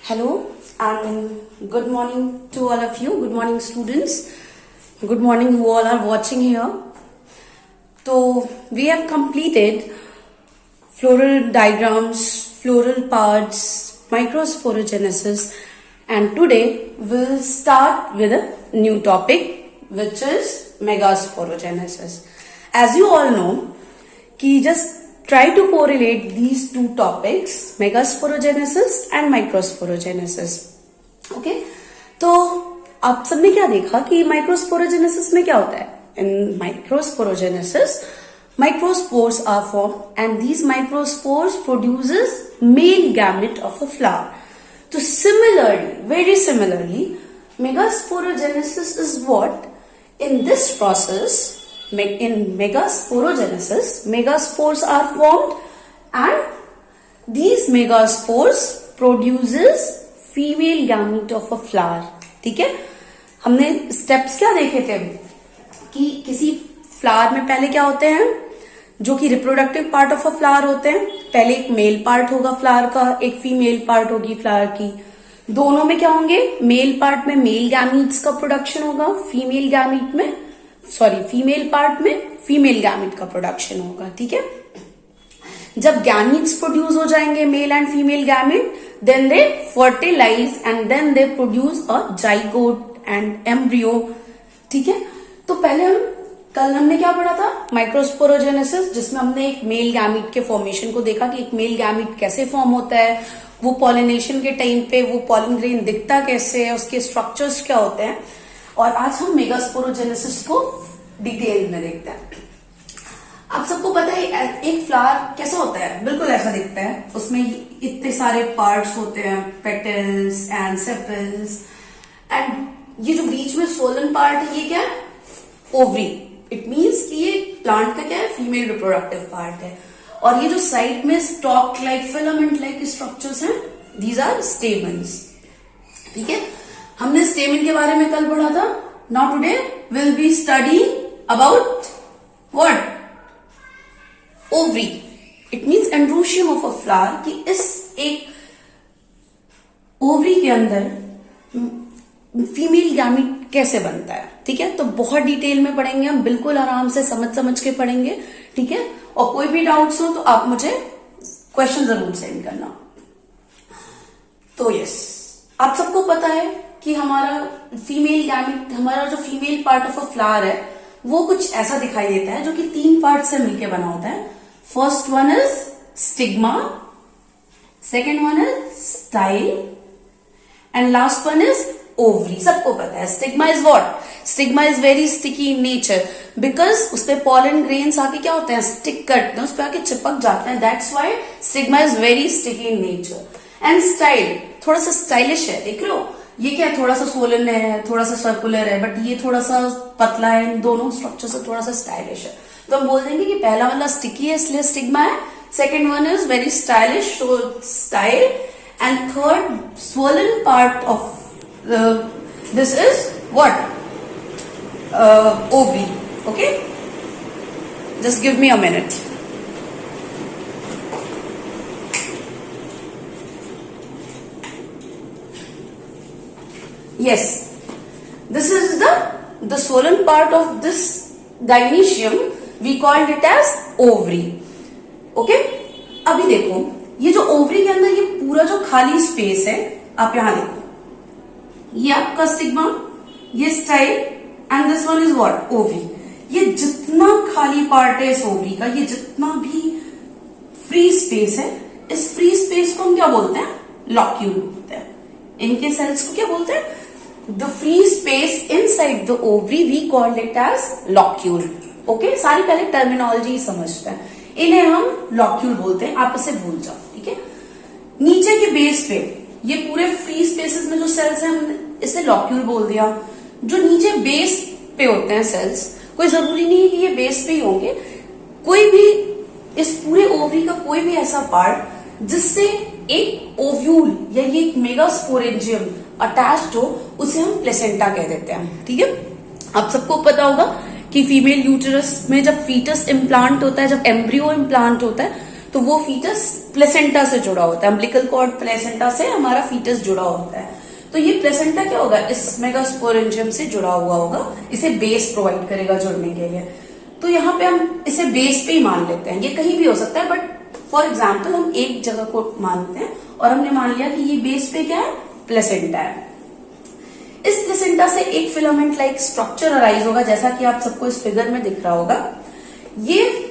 Hello and good morning to all of you. Good morning, students. Good morning, who all are watching here. So we have completed floral diagrams, floral parts, microsporogenesis, and today we'll start with a new topic, which is megasporogenesis. As you all know, कि just try to correlate these two topics, megasporogenesis and microsporogenesis. Okay, तो आप सबने क्या देखा कि microsporogenesis में क्या होता है? In microsporogenesis, microspores are formed and these microspores produces male gamete of a flower. So similarly, very similarly, megasporogenesis is what? In this process, in megasporogenesis, megaspores are formed and these megaspores produces female gamete of a flower. ठीक है, हमने steps क्या देखे थे कि किसी flower में पहले क्या होते हैं, जो कि reproductive part of a flower होते हैं. पहले एक मेल पार्ट होगा फ्लावर का, एक फीमेल पार्ट होगी फ्लावर की. दोनों में क्या होंगे? मेल पार्ट में मेल गैमीट्स का प्रोडक्शन होगा, फीमेल पार्ट में फीमेल गैमीट का प्रोडक्शन होगा. ठीक है, जब गैमीट्स प्रोड्यूस हो जाएंगे, male and female gamete, then they fertilise and then they produce a zygote and embryo. ठीक है, तो पहले कल हमने क्या पढ़ा था? माइक्रोस्पोरोजेनेसिस, जिसमें हमने एक मेल गैमीट के फॉर्मेशन को देखा कि एक मेल गैमीट कैसे फॉर्म होता है, वो पॉलिनेशन के टाइम पे वो पॉलिन ग्रेन दिखता कैसे है, उसके स्ट्रक्चर्स क्या होते हैं. और आज हम मेगास्पोरोजेनेसिस को डिटेल में देखते हैं. आप सबको पता है एक फ्लावर कैसा होता है? बिल्कुल ऐसा दिखता है. उसमें इतने सारे पार्ट्स होते हैं, पेटल्स एंड सेपल्स, एंड ये जो बीच में सोलन पार्ट है, ये क्या है? ओवरी. इट मीन्स कि ये प्लांट का क्या है? फीमेल रिप्रोडक्टिव पार्ट है. और ये जो साइड में stock like filament like structures हैं, दीज आर स्टेमन्स. ठीक है, हमने स्टेमन के बारे में कल पढ़ा था. Now today will be study about what? Ovary. It means androecium of a flower, कि इस एक ओवरी के अंदर फीमेल गैमीट कैसे बनता है. ठीक है, तो बहुत डिटेल में पढ़ेंगे हम, बिल्कुल आराम से समझ के पढ़ेंगे. ठीक है, और कोई भी डाउट्स हो तो आप मुझे क्वेश्चन जरूर सेंड करना. तो यस, आप सबको पता है कि हमारा फीमेल गैमीट, हमारा जो female part of a flower है, वो कुछ ऐसा दिखाई देता है, जो कि 3 पार्ट से मिलकर बना होता है. First one is stigma, second one is style, and last one is ovary. सबको पता है stigma is what? Stigma is very sticky in nature, because उस पे पॉलन ग्रेन्स आके क्या होते हैं? स्टिक करते हैं, उस पे आके चिपक जाते हैं. That's why stigma is very sticky in nature. And style थोड़ा सा स्टाइलिश है. देख रहे हो, ये क्या है? थोड़ा सा सोलन है, थोड़ा सा सर्कुलर है, बट ये थोड़ा सा पतला है. इन दोनों स्ट्रक्चर से थोड़ा सा स्टाइलिश है. तो हम बोल देंगे कि पहला वाला स्टिकी है, इसलिए स्टिग्मा है. Second one is very stylish, so style. And third swollen part of this is what? Ovary. Okay, just give me a minute. Yes, this is the swollen part of this gynoecium. We called it as ovary. Okay, अभी देखो, ये जो ovary के अंदर ये पूरा जो खाली स्पेस है, आप यहां देखो, ये आपका स्टिग्मा, ये style, and this one is what? Ovary. ये जितना खाली पार्ट है इस ओवरी का, ये जितना भी फ्री स्पेस है, इस फ्री स्पेस को हम क्या बोलते हैं? लॉक्यूल बोलते हैं. इनके सेल्स को क्या बोलते हैं? The free space inside the ovary we called it as locule. Okay, सारी पहले टर्मिनोलॉजी समझते हैं. इन्हें हम लॉक्यूल बोलते हैं, आप इसे भूल जाओ. ठीक है, नीचे के बेस पे ये पूरे फ्री स्पेसेस में जो सेल्स हैं, हमने इसे लॉक्यूल बोल दिया. जो नीचे बेस पे होते हैं सेल्स, कोई जरूरी नहीं है कि ये बेस पे ही होंगे. कोई भी इस पूरे ओवरी का कोई भी ऐसा पार्ट जिससे एक ओव्यूल या ये एक मेगास्पोरेंजियम अटैच्ड हो, उसे हम प्लेसेंटा कह देते हैं. ठीक है, आप सबको पता होगा कि फीमेल यूटेरस में जब फीटस इम्प्लांट होता है, जब एम्ब्रियो इम्प्लांट होता है, तो वो फीटस प्लेसेंटा से जुड़ा होता है। अम्बिलिकल कॉर्ड प्लेसेंटा से हमारा फीटस जुड़ा होता है। तो ये प्लेसेंटा क्या होगा, इस मेगास्पोरेंजियम से जुड़ा हुआ होगा, इसे बेस प्रोवाइड करेगा जुड़ने के लिए। तो यहाँ पे हम इसे बेस पे ही मान लेते हैं, ये कहीं भी हो सकता है, बट फॉर एग्जाम्पल हम एक जगह को मानते हैं और हमने मान लिया कि ये बेस पे क्या है, प्लेसेंटा है। इस प्लेसेंटा से एक फिलामेंट लाइक स्ट्रक्चर अराइज होगा, जैसा कि आप सबको इस फिगर में दिख रहा होगा। ये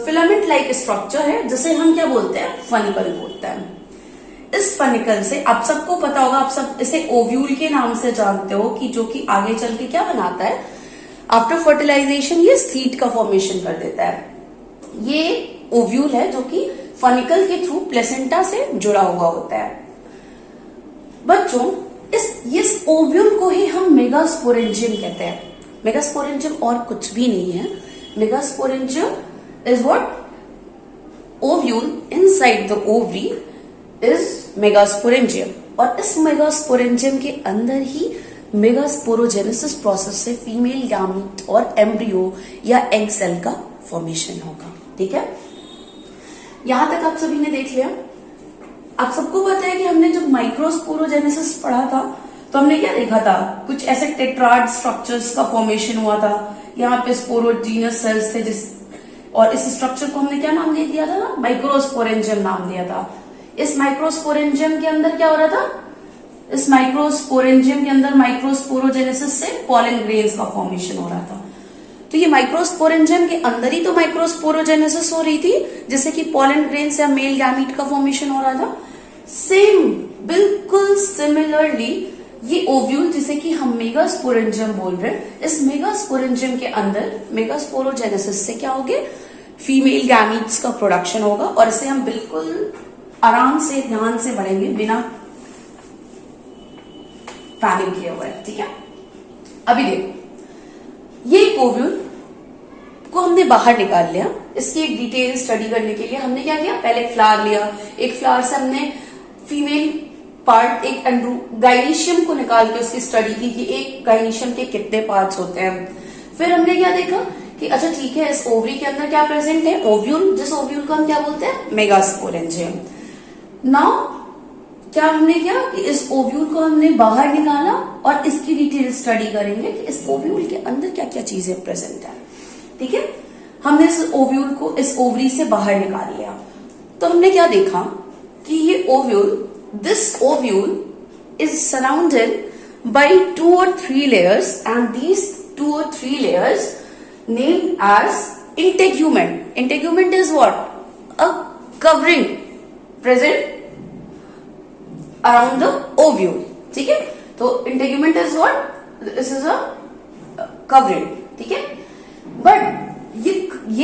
फिलामेंट लाइक स्ट्रक्चर है जिसे हम क्या बोलते हैं, फनिकल बोलते हैं। इस फनिकल से आप सबको पता होगा, आप सब इसे ओव्यूल के नाम से जानते हो, कि जो कि आगे चल के क्या बनाता है, आफ्टर फर्टिलाइजेशन ये सीड का फॉर्मेशन कर देता है। ये ओव्यूल है जो कि फनिकल के थ्रू प्लेसेंटा से जुड़ा हुआ होता है। बच्चों इस ओव्यूल को ही हम मेगास्पोरेंजियम कहते हैं। मेगास्पोरेंजियम और कुछ भी नहीं है। Megasporangium is what, ovule inside the ovary is megasporangium, और इस मेगास्पोरेंजियम के अंदर ही मेगास्पोरोजेनेसिस प्रोसेस से फीमेल गैमीट और एम्ब्रियो या एग सेल का फॉर्मेशन होगा। ठीक है, यहां तक आप सभी ने देख लिया। आप सबको पता है कि हमने जब माइक्रोस्पोरोजेनेसिस पढ़ा था तो हमने क्या देखा था, कुछ ऐसे टेट्राड स्ट्रक्चर्स का फॉर्मेशन हुआ था। यहाँ पे स्पोरोजीनस सेल्स थे और इस स्ट्रक्चर को हमने क्या नाम दे दिया था, माइक्रोस्पोरेंजियम नाम दिया था। इस माइक्रोस्पोरेंजियम के अंदर क्या हो रहा था, इस माइक्रोस्पोरेंजियम के अंदर माइक्रोस्पोरोजेनेसिस से पॉलन ग्रेन्स का फॉर्मेशन हो रहा था। तो ये माइक्रोस्पोरेंजियम के अंदर ही तो माइक्रोस्पोरोजेनेसिस हो रही थी, जिससे कि पॉलन ग्रेन्स या मेल गैमीट का फॉर्मेशन हो रहा था। सेम, बिल्कुल सिमिलरली ये ओव्यूल जिसे कि हम मेगास्पोरेंजियम बोल रहे हैं, इस मेगास्पोरेंजियम के अंदर मेगास्पोरोजेनेसिस से क्या होगे, फीमेल गैमीट्स का प्रोडक्शन होगा, और इसे हम बिल्कुल आराम से ध्यान से पढ़ेंगे बिना प्लानिंग किए हुए। ठीक है, अभी देखो ये ओव्यूल को हमने बाहर निकाल लिया। इसकी एक डिटेल स्टडी करने के लिए हमने क्या किया, पहले एक फ्लावर लिया, एक फ्लावर से हमने फीमेल पार्ट, एक गाइनीशियम को निकाल के उसकी स्टडी की कि एक गाइनीशियम के कितने पार्ट्स होते हैं। फिर हमने क्या देखा कि अच्छा ठीक है, इस ओवरी के अंदर क्या प्रेजेंट है, ओव्यूल, जिस ओव्यूल को हम क्या बोलते हैं, मेगास्पोरेंजियम। नाउ क्या हमने किया कि इस ओव्यूल को हमने बाहर निकाला और इसकी डिटेल स्टडी करेंगे कि इस ओव्यूल के अंदर क्या क्या चीजें प्रेजेंट है। ठीक है, हमने इस ओव्यूल को इस ओवरी से बाहर निकाल लिया। तो हमने क्या देखा कि ये ovule, this ovule is surrounded by 2 or 3 layers, and these 2 or 3 layers named as integument. Integument is what? A covering present around the ovule. ठीक है, तो integument is what? This is a covering. ठीक है, but ये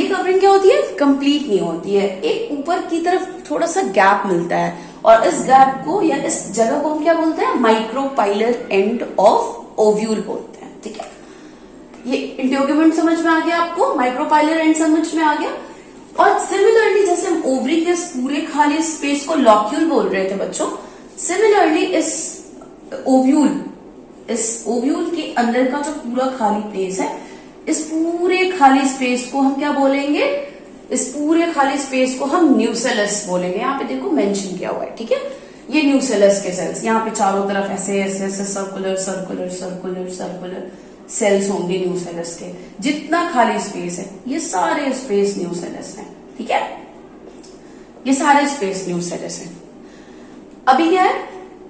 covering क्या होती है, complete नहीं होती है। एक ऊपर की तरफ थोड़ा सा गैप मिलता है, और इस गैप को या इस जगह को हम क्या बोलते हैं, माइक्रोपाइलर एंड ऑफ ओव्यूल बोलते हैं। ठीक है, ये इंटेगुमेंट समझ में आ गया आपको, माइक्रोपाइलर एंड समझ में आ गया। और सिमिलरली जैसे हम ओवरी के पूरे खाली स्पेस को लॉक्यूल बोल रहे थे बच्चों, सिमिलरली इस ओव्यूल के अंदर का जो पूरा खाली प्लेस है, इस पूरे खाली स्पेस को हम क्या बोलेंगे, इस पूरे खाली स्पेस को हम न्यूसेलस बोलेंगे। यहाँ पे देखो मेंशन किया हुआ है। ठीक है, ये न्यूसेलस के सेल्स, यहाँ पे चारों तरफ ऐसे ऐसे ऐसे circular circular circular circular cells होंगे न्यूसेलस के। जितना खाली स्पेस है ये सारे स्पेस न्यूसेलस है। ठीक है, ये सारे स्पेस न्यूसेलस है। अभी क्या है,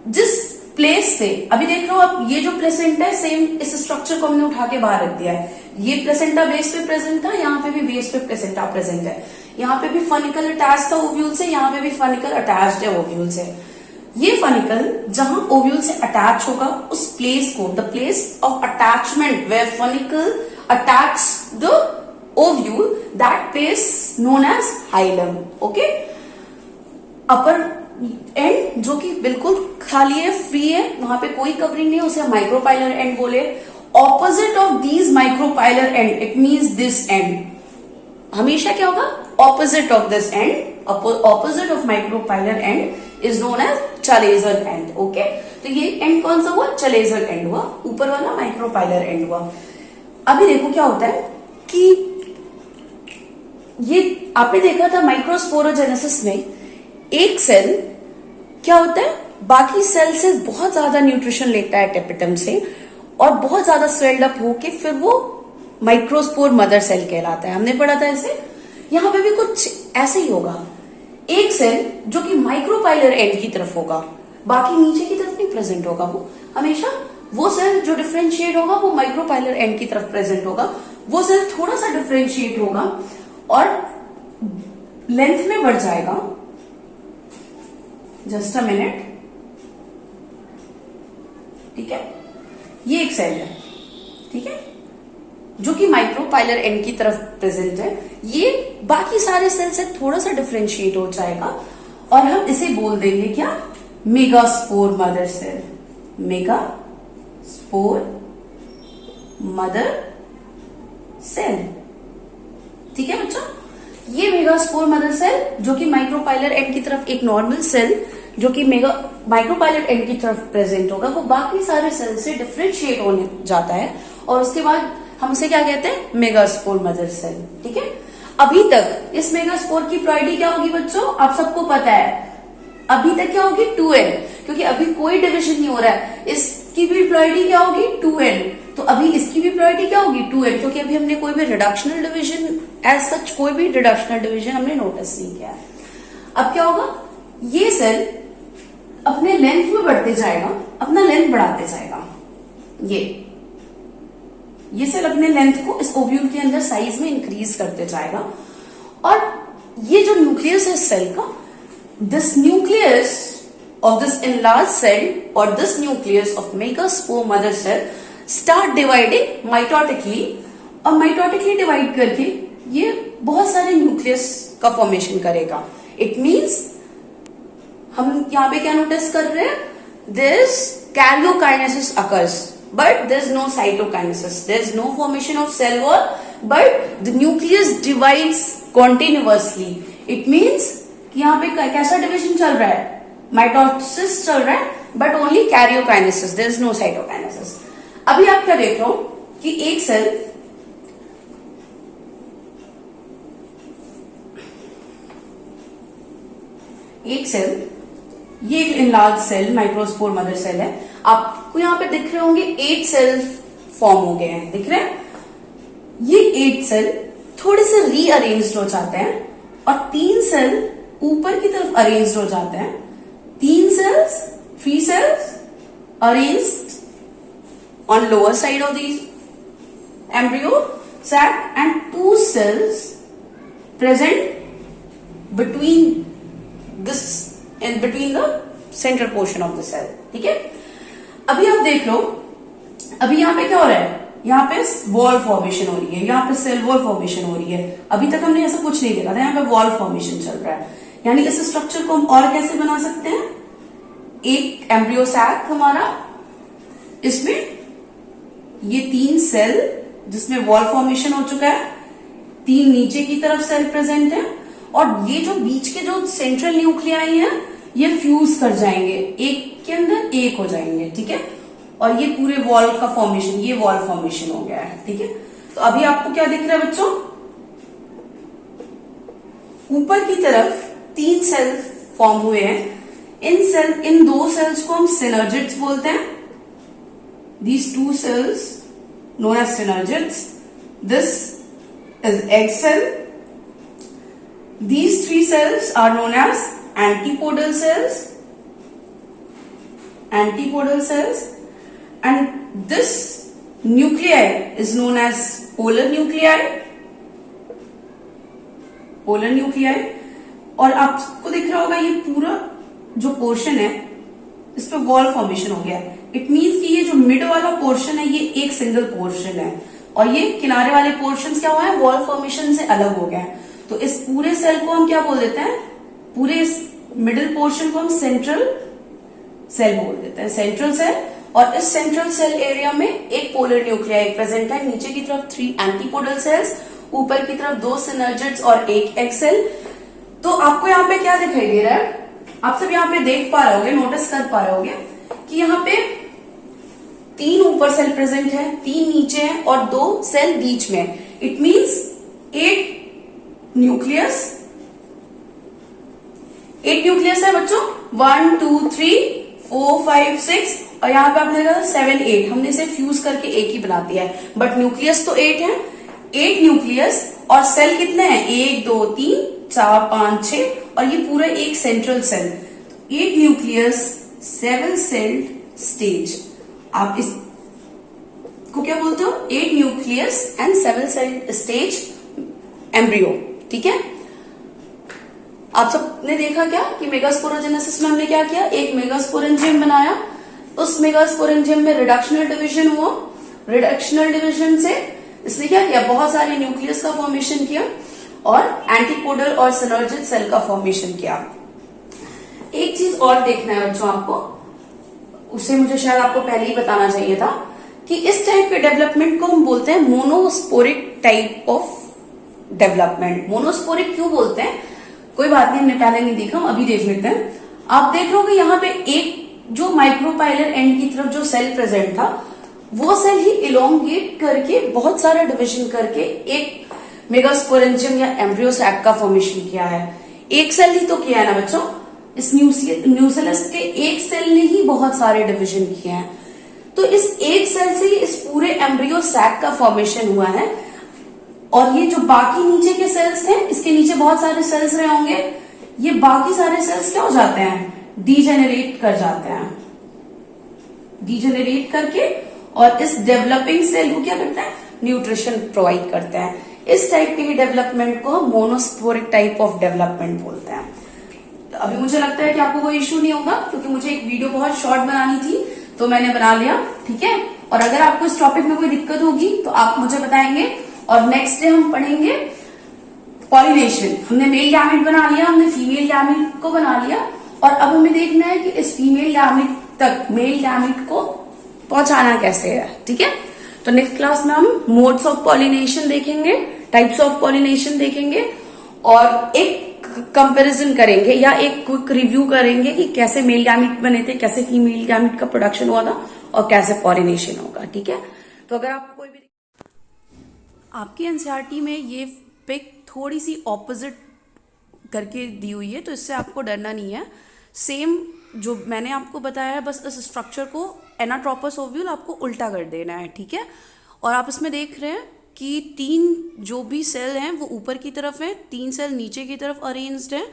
जिस प्लेस से अभी देख रहे हो आप, ये जो प्लेसेंटा है सेम इस स्ट्रक्चर को हमने उठा के बाहर रख दिया है। ये प्लेसेंटा बेस पे प्रेजेंट था, यहाँ पे भी बेस पे प्लेसेंटा प्रेजेंट है। यहाँ पे भी फनिकल अटैच था ओव्यूल से, यहाँ पे भी फनिकल अटैच्ड है ओव्यूल से। ये फनिकल जहां ओव्यूल से अटैच होगा उस प्लेस को, the place of attachment where funicle attach the ovule, that place known as hilum. Okay, upper end जो कि बिल्कुल खाली है, फ्री है, वहां पे कोई कवरिंग नहीं है, उसे माइक्रोपाइलर एंड बोले। Opposite of these micropylar end, it means this end, हमेशा क्या होगा, opposite of this end, opposite of micropylar end is known as chalazal end. Okay, तो ये एंड कौन सा हुआ, चलेजर एंड हुआ, ऊपर वाला माइक्रोपाइलर एंड हुआ। अभी देखो क्या होता है कि ये आपने देखा था माइक्रोस्पोरोजेनेसिस में एक सेल क्या होता है, बाकी सेल से बहुत ज्यादा न्यूट्रिशन लेता है टेपिटम से और बहुत ज्यादा स्वेल्ड अप होके फिर वो माइक्रोस्पोर मदर सेल कहलाता है। हमने पढ़ा था ऐसे। यहां पे भी कुछ ऐसे ही होगा, एक सेल जो कि माइक्रोपाइलर एंड की तरफ होगा, बाकी नीचे की तरफ नहीं प्रेजेंट होगा। वो हमेशा वो सेल जो डिफरेंशिएट होगा वो माइक्रोपाइलर एंड की तरफ प्रेजेंट होगा। वो सेल थोड़ा सा डिफरेंशिएट होगा और लेंथ में बढ़ जाएगा। जस्ट अ मिनट, ठीक है, ये एक सेल है, ठीक है, जो कि माइक्रोपाइलर एंड की तरफ प्रेजेंट है। ये बाकी सारे सेल से थोड़ा सा डिफरेंशिएट हो जाएगा और हम इसे बोल देंगे क्या, megaspore mother cell. Megaspore mother cell, ठीक है बच्चों। ये मेगास्पोर मदर सेल जो कि माइक्रोपाइलर एंड की तरफ, एक नॉर्मल सेल जो कि माइक्रोपाइलर एंड की तरफ प्रेजेंट होगा, वो बाकी सारे सेल से डिफरेंशिएट होने जाता है और उसके बाद हम उसे क्या कहते हैं, मेगास्पोर मदर सेल, ठीक है। अभी तक इस मेगास्पोर की प्लॉइडी क्या होगी बच्चों, आप सबको पता है। अभी तक क्या होगी, 2n, क्योंकि अभी कोई डिविजन नहीं हो रहा है। इसकी भी प्लॉइडी क्या होगी, 2n। तो अभी इसकी भी प्लॉइडी क्या होगी, 2n, क्योंकि अभी हमने कोई भी रिडक्शनल डिविजन एज सच कोई भी रिडक्शनल डिविजन हमने नोटिस नहीं किया है। अब क्या होगा, ये सेल अपने लेंथ में बढ़ते जाएगा, अपना लेंथ बढ़ाते जाएगा। ये सेल अपने लेंथ को इस ओव्यूल के अंदर साइज में इंक्रीज करते जाएगा और ये जो न्यूक्लियस है इस सेल का, this nucleus of this enlarged cell or this nucleus of megaspore mother cell start dividing mitotically और mitotically divide करके ये बहुत सारे न्यूक्लियस का फॉर्मेशन करेगा। इट मीन्स हम यहाँ पे क्या नोटिस कर रहे हैं, this karyokinesis occurs but there is no cytokinesis, there is no formation of cell wall but the nucleus divides continuously। it means कि यहाँ पे कैसा डिविजन चल रहा है, माइटोसिस चल रहा है but only karyokinesis, there is no cytokinesis. अभी आप क्या देख रहे हो कि एक सेल ये एक enlarge cell microspore mother cell है। आपको यहां पे दिख रहे होंगे 8 सेल फॉर्म हो गए हैं, दिख रहे हैं। ये 8 सेल थोड़े से रीअरेंज्ड हो जाते हैं और 3 सेल ऊपर की तरफ अरेंज्ड हो जाते हैं। 3 cells arranged on lower side of the embryo sac and 2 cells present between the central portion of the cell, ठीक है। अभी आप देख लो, अभी यहाँ पे क्या हो रहा है, यहाँ पे वॉल फॉर्मेशन हो रही है, यहाँ पे सेल वॉल फॉर्मेशन हो रही है। अभी तक हमने ऐसा कुछ नहीं देखा था, यहाँ पे वॉल फॉर्मेशन चल रहा है। यानी इस स्ट्रक्चर को हम और कैसे बना सकते हैं, एक एम्ब्रियो सैक हमारा, इसमें ये 3 सेल जिसमें वॉल फॉर्मेशन हो चुका है, 3 नीचे की तरफ सेल प्रेजेंट है और ये जो बीच के जो सेंट्रल न्यूक्लियाई हैं ये फ्यूज कर जाएंगे, एक के अंदर एक हो जाएंगे, ठीक है। और ये पूरे वॉल का फॉर्मेशन, ये वॉल फॉर्मेशन हो गया है, ठीक है। तो अभी आपको क्या दिख रहा है बच्चों, ऊपर की तरफ 3 सेल फॉर्म हुए हैं। इन 2 सेल्स को हम सिनर्जिड्स बोलते हैं। These 2 cells known as synergids. This is egg cell. These 3 cells are known as antipodal cells. Antipodal cells. And this nuclei is known as polar nuclei. Polar nuclei. और आपको दिख रहा होगा ये पूरा जो पोर्शन है इस पे वॉल फॉर्मेशन हो गया। इट मीन्स कि ये जो मिड वाला पोर्शन है ये एक सिंगल पोर्शन है और ये किनारे वाले पोर्शन क्या हुआ है, वॉल फॉर्मेशन से अलग हो गया है। तो इस पूरे सेल को हम क्या बोल देते हैं, पूरे इस मिडिल पोर्शन को हम सेंट्रल सेल बोल देते हैं, सेंट्रल सेल। और इस सेंट्रल सेल एरिया में एक पोलर न्यूक्लियाई प्रेजेंट है, नीचे की तरफ 3 एंटीपोडल सेल्स, ऊपर की तरफ 2 सिनर्जिड्स और एक एग सेल। तो आपको यहाँ पे क्या दिखाई दे रहा है, आप सब यहाँ पे देख पा रहे होगे, नोटिस कर पा रहे होगे कि यहाँ पे 3 ऊपर सेल प्रेजेंट है, 3 नीचे हैं और 2 सेल बीच में। इट मीन्स 8 न्यूक्लियस, 8 न्यूक्लियस है बच्चों, 1 2 3 4 5 6 और यहाँ पे आपने देखा 7 8, हमने इसे फ्यूज करके एक ही बना दिया है, बट न्यूक्लियस तो 8 है। 8 न्यूक्लियस और सेल कितने हैं, 1 2 3 4 5 6 और ये पूरा एक central cell. 8 nucleus 7 celled stage, आप इस को क्या बोलते हो, 8 nucleus and 7 celled stage embryo. ठीक है, आप सबने देखा क्या कि मेगास्पोरोजेनेसिस में हमने क्या किया, एक मेगास्पोरेंजियम बनाया, उस मेगास्पोरेंजियम में रिडक्शनल डिवीजन हुआ, रिडक्शनल डिवीजन से इसने क्या किया, बहुत सारे न्यूक्लियस का फॉर्मेशन किया और एंटीपोडल और सिनर्जिड सेल का फॉर्मेशन किया। एक चीज और देखना है बच्चों आपको, उसे मुझे शायद आपको पहले ही बताना चाहिए था कि इस टाइप के डेवलपमेंट को हम बोलते हैं monosporic type of development. Monosporic क्यों बोलते हैं, कोई बात नहीं, हमने पहले नहीं देखा, हम अभी देख लेते हैं। आप देख रहे हो कि यहाँ पे एक जो माइक्रोपाइलर एंड की तरफ जो सेल प्रेजेंट था, वो सेल ही इलोंगेट करके बहुत सारा डिविजन करके एक मेगास्पोरेंजियम या एम्ब्रियो सैक का फॉर्मेशन किया है। एक सेल ही तो किया है ना बच्चों, इस न्यूसेलस के एक सेल ने ही बहुत सारे डिविजन किए हैं। तो इस एक सेल से ही इस पूरे एम्ब्रियो सैक का फॉर्मेशन हुआ है। और ये जो बाकी नीचे के सेल्स थे, इसके नीचे बहुत सारे सेल्स रहे होंगे, ये बाकी सारे सेल्स क्या हो जाते हैं, डीजेनरेट कर जाते हैं, डीजेनरेट करके और इस डेवलपिंग सेल को क्या करते हैं, न्यूट्रिशन प्रोवाइड करते हैं। इस टाइप के डेवलपमेंट को हम मोनोस्पोरिक टाइप ऑफ डेवलपमेंट बोलते हैं। तो अभी मुझे लगता है कि आपको कोई इश्यू नहीं होगा, क्योंकि मुझे एक वीडियो बहुत शॉर्ट बनानी थी तो मैंने बना लिया। ठीक है, और अगर आपको इस टॉपिक में कोई दिक्कत होगी तो आप मुझे बताएंगे। और नेक्स्ट डे हम पढ़ेंगे पॉलिनेशन। हमने मेल गैमेट बना लिया, हमने फीमेल गैमेट को बना लिया, और अब हमें देखना है कि इस फीमेल गैमेट तक मेल गैमेट को पहुंचाना कैसे है। ठीक है, तो नेक्स्ट क्लास में हम मोड्स ऑफ पॉलिनेशन देखेंगे, टाइप्स ऑफ पॉलिनेशन देखेंगे और एक कंपैरिजन करेंगे या एक क्विक रिव्यू करेंगे कि कैसे मेल गैमेट बने थे, कैसे फीमेल गैमेट का प्रोडक्शन हुआ था और कैसे पॉलिनेशन होगा। ठीक है, तो अगर आपको कोई भी आपकी एनसीईआरटी में ये पिक थोड़ी सी ऑपोजिट करके दी हुई है, तो इससे आपको डरना नहीं है। सेम जो मैंने आपको बताया है, बस इस स्ट्रक्चर को एनाट्रोपस ओव्यूल आपको उल्टा कर देना है। ठीक है, और आप इसमें देख रहे हैं कि 3 जो भी सेल हैं वो ऊपर की तरफ हैं, 3 सेल नीचे की तरफ अरेंज्ड हैं।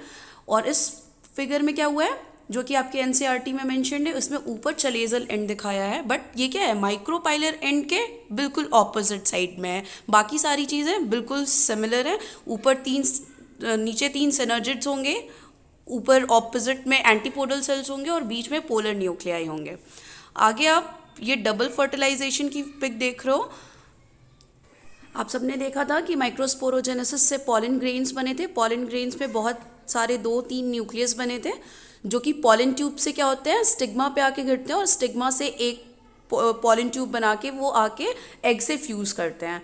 और इस फिगर में क्या हुआ है, जो कि आपके एनसीईआरटी में मेंशन्ड है, उसमें ऊपर चलेजल एंड दिखाया है, बट ये क्या है, माइक्रोपाइलर एंड के बिल्कुल ऑपोजिट साइड में है। बाकी सारी चीज़ें बिल्कुल सिमिलर है। ऊपर 3 नीचे 3 सिनर्जिड्स होंगे, ऊपर ऑपोजिट में एंटीपोडल सेल्स होंगे और बीच में पोलर न्यूक्लियाई होंगे। आगे आप ये डबल फर्टिलाइजेशन की पिक देख रहे हो। आप सबने देखा था कि माइक्रोस्पोरोजेनेसिस से पॉलिन ग्रेन्स बने थे। पॉलिन ग्रेन्स में बहुत सारे 2-3 न्यूक्लियस बने थे, जो कि पॉलिन ट्यूब से क्या होते हैं, स्टिग्मा पे आके गिरते हैं और स्टिग्मा से एक पॉलिन ट्यूब बना के वो आके एग से फ्यूज़ करते हैं।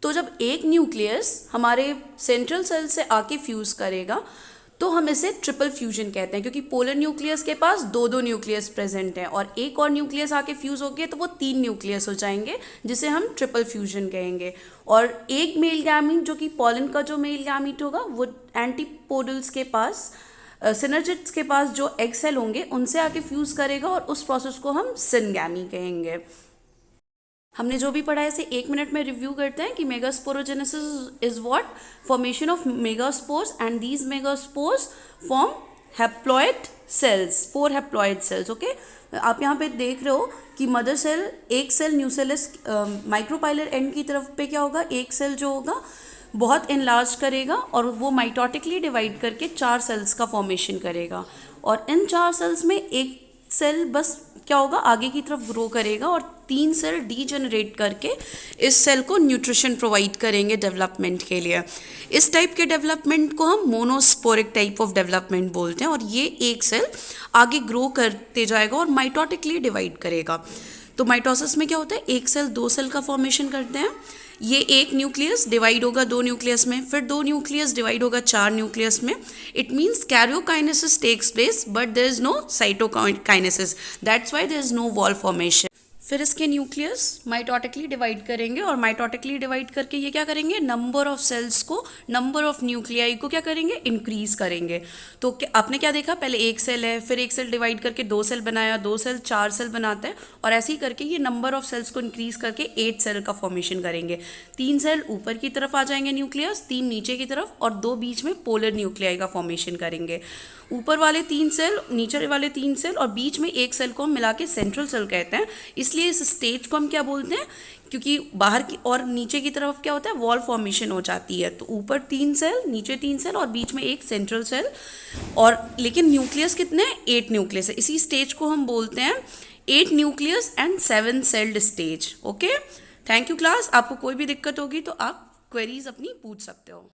तो जब एक न्यूक्लियस हमारे सेंट्रल सेल से आके फ्यूज़ करेगा तो हम इसे ट्रिपल फ्यूजन कहते हैं, क्योंकि पोलर न्यूक्लियस के पास 2-2 न्यूक्लियस प्रेजेंट हैं और एक और न्यूक्लियस आके फ्यूज हो गए तो वो 3 न्यूक्लियस हो जाएंगे, जिसे हम ट्रिपल फ्यूजन कहेंगे। और एक मेल गैमीट, जो कि पॉलन का जो मेल गैमीट होगा, वो एंटीपोडल्स के पास, सिनर्जिड्स के पास जो एग सेल होंगे उनसे आके फ्यूज करेगा और उस प्रोसेस को हम सिनगैमी कहेंगे। हमने जो भी पढ़ा है इसे 1 मिनट में रिव्यू करते हैं कि megasporogenesis is what, formation of megaspores and these megaspores form haploid cells, 4 haploid cells. Okay, आप यहाँ पे देख रहे हो कि मदर सेल, एक सेल न्यूसेलस माइक्रोपाइलर एंड की तरफ पे क्या होगा, एक सेल जो होगा बहुत इनलार्ज करेगा और वो माइटोटिकली डिवाइड करके 4 सेल्स का फॉर्मेशन करेगा। और इन 4 सेल्स में एक सेल बस क्या होगा, आगे की तरफ ग्रो करेगा और 3 सेल डीजनरेट करके इस सेल को न्यूट्रिशन प्रोवाइड करेंगे डेवलपमेंट के लिए। इस टाइप के डेवलपमेंट को हम मोनोस्पोरिक टाइप ऑफ डेवलपमेंट बोलते हैं। और ये एक सेल आगे ग्रो करते जाएगा और माइटोटिकली डिवाइड करेगा। तो माइटोसिस में क्या होता है, एक सेल 2 सेल का फॉर्मेशन करते हैं। ये एक न्यूक्लियस डिवाइड होगा 2 न्यूक्लियस में, फिर 2 न्यूक्लियस डिवाइड होगा 4 न्यूक्लियस में। It means karyokinesis takes place but there is no cytokinesis, that's why there is no wall formation. फिर इसके न्यूक्लियस माइटोटिकली डिवाइड करेंगे और माइटोटिकली डिवाइड करके ये क्या करेंगे, नंबर ऑफ सेल्स को, नंबर ऑफ न्यूक्लियाई को क्या करेंगे, इंक्रीज करेंगे। तो आपने क्या देखा, पहले एक सेल है, फिर एक सेल डिवाइड करके 2 सेल बनाया, 2 सेल 4 सेल बनाता है, और ऐसे ही करके ये नंबर ऑफ सेल्स को इंक्रीज करके 8 सेल का फॉर्मेशन करेंगे। 3 सेल ऊपर की तरफ आ जाएंगे न्यूक्लियस, 3 नीचे की तरफ, और 2 बीच में पोलर न्यूक्लियाई का फॉर्मेशन करेंगे। ऊपर वाले 3 सेल, नीचे वाले 3 सेल और बीच में एक सेल को हम मिला के सेंट्रल सेल कहते हैं। इसलिए इस स्टेज को हम क्या बोलते हैं, क्योंकि बाहर की और नीचे की तरफ क्या होता है, वॉल फॉर्मेशन हो जाती है। तो ऊपर 3 सेल, नीचे 3 सेल और बीच में एक सेंट्रल सेल, और लेकिन न्यूक्लियस कितने हैं, 8 न्यूक्लियस है। इसी स्टेज को हम बोलते हैं 8 nucleus and 7 celled stage. Okay, thank you class. आपको कोई भी दिक्कत होगी तो आप क्वेरीज अपनी पूछ सकते हो।